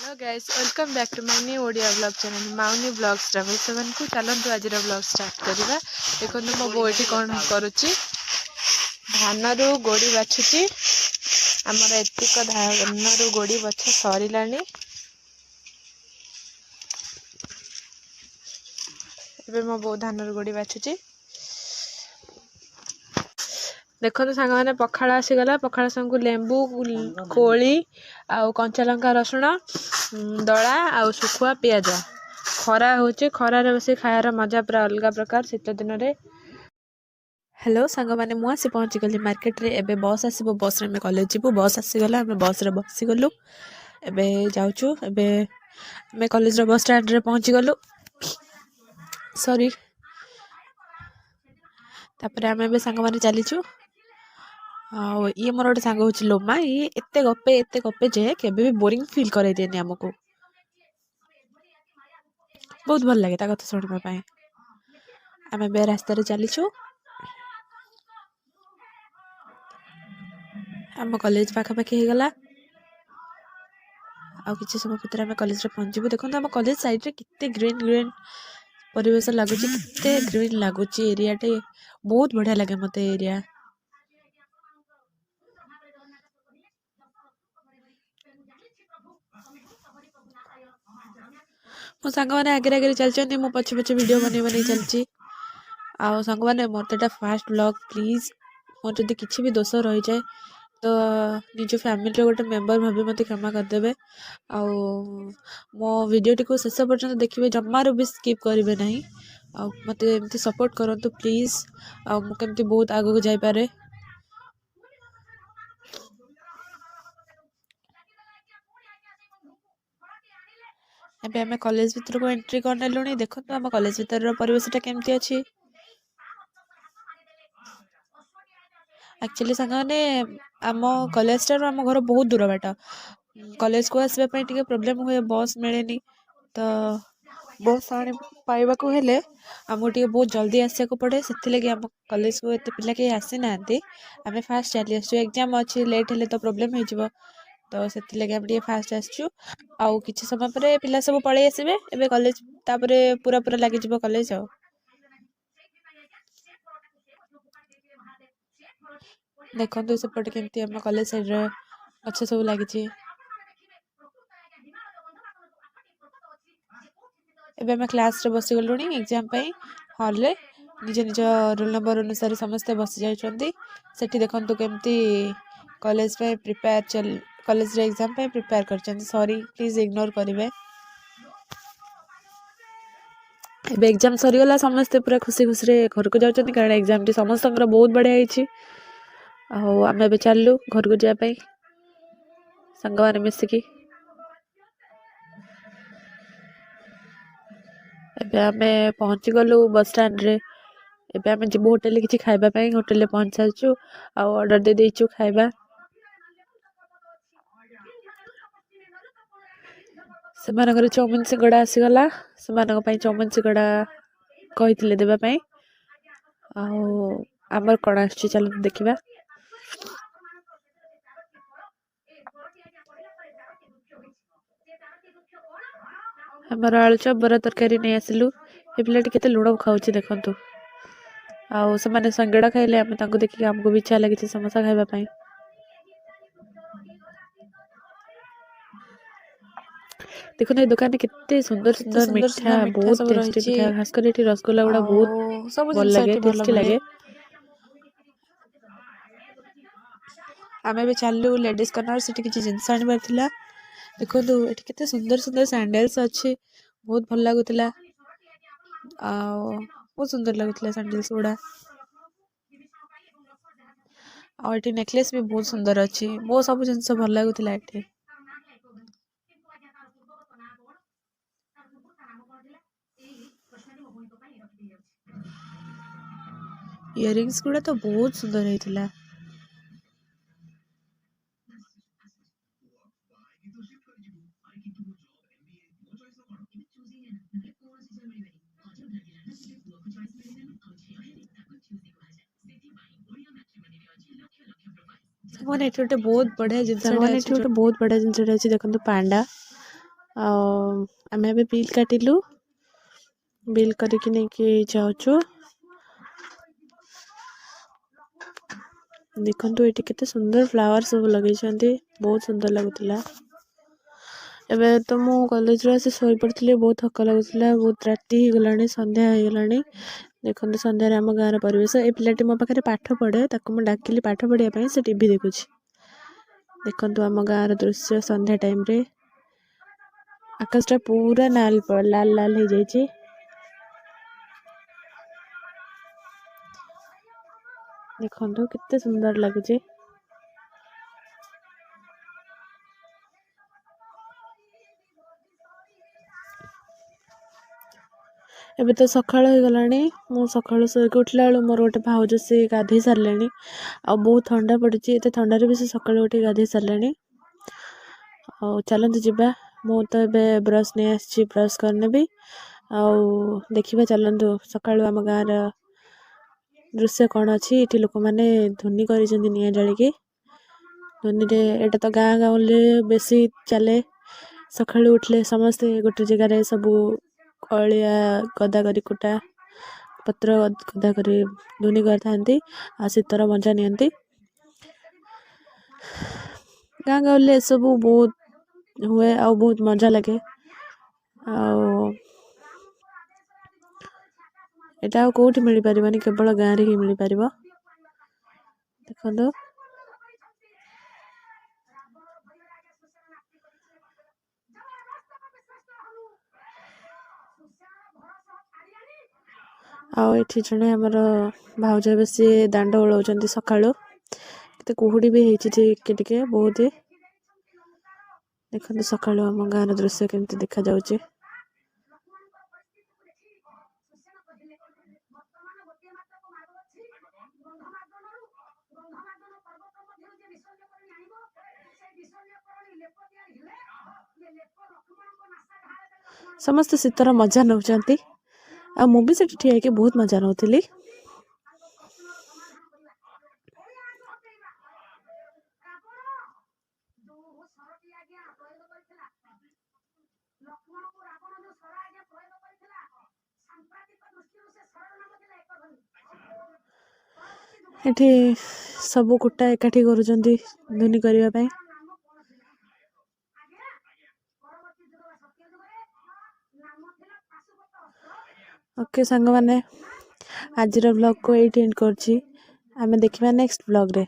Hello guys welcome back to my new Odia blog channel Mauni blogs travel 7 को चलतु आज blog start करवा। देखो मो बो ये कौन करुच्ची धान रु गोड़ी बाछुची आमर एतिक धान रु गोड़ी बछा सरिला। मो बो धान रु गोड़ी बाछुची। देखो सांग मैंने पखाड़ आसीगला पखाड़ संग लेंबू कोली आउ कंचा लंका रसुण दला आउ सुखुआ पियाज खरा होचे खरार बस खायार मजा पूरा अलग प्रकार शीत दिन में। हेलो सांग मैंने मुझे पहुँची गली मार्केट रे। एबे बस आसो बस रे कॉलेज जीवु बस आसीगला आम बस रे बसीगलु एबे जाऊँ एबे आम कॉलेज बस स्टैंड रे पहुँची गलु सॉरी तापर आम ए सांग मैंने चलीचु। ये मोर गोटे सांग हूँ लोमा ये एत गपे जे केबे भी बोरिंग फील करे दिए आमको बहुत भल लगे कथा शुणा। आम ए रास्तार चलीचु आम कॉलेज पाखापाखि होगला आ कि समय भितर आम कॉलेज पहुँचू। देखो आम कॉलेज साइड रे कितने ग्रीन ग्रीन परिवेश लगुच कितने ग्रीन लगुच एरिया टे बहुत बढ़िया लगे मत एरिया। मो सांग मैंने आगे आगे चलती मो पछे पछे वीडियो बनी चलती आओ सांग मैंने मत फास्ट ब्लॉग प्लीज मोर जब किसी भी दोष रही जाए तो निज फैमिली गोटे मेंबर भाभी मत क्षमा करदे। आउ मो वीडियो को शेष पर्यंत देखिए जमार भी स्किप करेंगे ना आ मत एमती सपोर्ट करूँ प्लीज आ केमती बहुत आग को जापे। एबे आम कॉलेज भीतर को एंट्री करनेलु। देखो आम कॉलेज भीतर परिवेशटा केमती अच्छी एक्चुअली सांग मैंने आम कॉलेज टाइम आम घर बहुत दूर बाट कॉलेज को आसवाई टे प्रोब्लेम हुए बस मिले तो बस आने पाइबा को हेले आमको टे बहुत जल्दी आसा पड़े से लगे आम कॉलेज को एत पिला कहीं आसी ना आम फास्ट चली आसु एग्जाम अच्छी लेट हेले तो प्रोब्लेम हो तो से लगे आम टे फास्ट आसु आउ कि समय पर पिला सब पलि आसबे एबे कॉलेज तापर पूरा पूरा लगे कॉलेज आ देखो सेपटे केमती आम कॉलेज साइड गछ सब लगी। एबे आम क्लास रे बसी गलुनी एग्जाम हॉल रे निज निज रोल नंबर अनुसार समस्ते बसी जाइछंती सेठी देखंतु केमती कॉलेज पे प्रिपेयर कॉलेज रे एग्जाम पे प्रिपेयर करछंती सॉरी प्लीज इग्नोर करिवे। एबे एग्जाम सरी गला समस्ते पूरा खुशी खुशी रे घर को जाउछंती कारण एग्जाम टी समस्तंकर बहुत बढ़िया हिची। आम एबे चललु घर को जाय सांग माने मिसिकी एबे आमे पहुंची गलु बस स्टैंड रे। एबे आमे जिबु होटल किछि खाइबा पई होटल ले पहुंच सालछु आ ऑर्डर दे देइछु खाइबा सेमानकर चाउमिन सिंगड़ा आसीगला सेमानक पई चाउमिन सिंगड़ा कहिथिले देबा पई आ हमर कोन आछि चल देखिबा। हमर आलुचप बरा तरकारी नहीं आसिलु ए प्लेट केते लुण खाउची देखंतु आउ से माने संगड़ा खाइले आमे तांको देखि हमको भी इच्छा लागि समोसा खाइबा पई। देखो ना दुकान में कितने सुंदर सुंदर मिठा बहुत टेस्टी मिठा खास कर एठी रसगुल्ला गुड़ा बहुत सब भल लगे टेस्टी लगे। आमे भी चललु लेडीज कॉर्नर से किछि जिंस आनिबार थिला। देखो एठी केते सुंदर सुंदर सैंडल्स अच्छे बहुत भल लागुतला आ बहुत सुंदर लागुतला सैंडल्स गुड़ा आ एठी नेकलेस भी बहुत सुंदर अच्छी बहुत सब जिंस भल लागुतला एठी। इयरिंग्स गुड़ा तो बहुत सुंदर होइतिला। बहुत बढ़िया जिनस बहुत बढ़िया जिनस देखो पांडा आम ए बिल काटिलु बिल करके नहीं जाऊँ देखु ये केते सुंदर फ्लावर सब लगे बहुत सुंदर लगुला एबे तो मु कॉलेज रे आसी सोई पड़ती बहुत थका लगुला बहुत राति हो गलानी संध्या हो गलानी देखो संध्यारे आम गाँव परिवेश ए पिलाटी मो पाखे पाठ पढ़े ताको डाकिली पाठ पढ़ाई से टीवी देखुची देखो आम गाँव दृश्य संध्या टाइम रे आकाशटा पूरा लाल लाल हो जाइए देखो केते सुंदर लगुचे एबे तो सकाळ हो गलानी मु सकाळ सोई उठला बेलू मोर गोटे भाउज से गाधे सारे आ बहुत ठंडा पड़ी एत ठंडार भी से सकाळ उठी गाधे सारे आ चलते जीवा मु तो ए ब्रश नहीं आसी ब्रश करने भी देखा चलतु सकाळु आम गाँव दृश्य कौन अच्छी ये लोक मैंने धुनी कर निआ जालिकी धुनी रे एटा तो गाँ गाँव बेसी चले सकाळु उठले समस्ते गोटे जगार सबू अलिया गदा करी कुटा पत्र गदा करी धुनी करथांती आ शीतर मजा नियंती गाँ गाँव सब बहुत हुए आ बहुत मजा लगे एटा कौटी मिल पारिबानी केवल गाँव रे ही मिल पारिबो देखो आठी जड़े आमर भाउज सी दांड ओलाउं सकाळु केते कुहुड़ी भी टिके बहुत देखो सकाळु आम गाँव दृश्य केमती देखा जाउची समस्त शीतर मजा नौचंती आ मु भी सेठी ठिया के बहुत मजा नौथिली एठी सब कुटा एकाठी करुचंती धुनी करबा पई ओके संग माने आज ब्लॉग को एंड करछि आमे देखिबा नेक्स्ट ब्लॉग रे।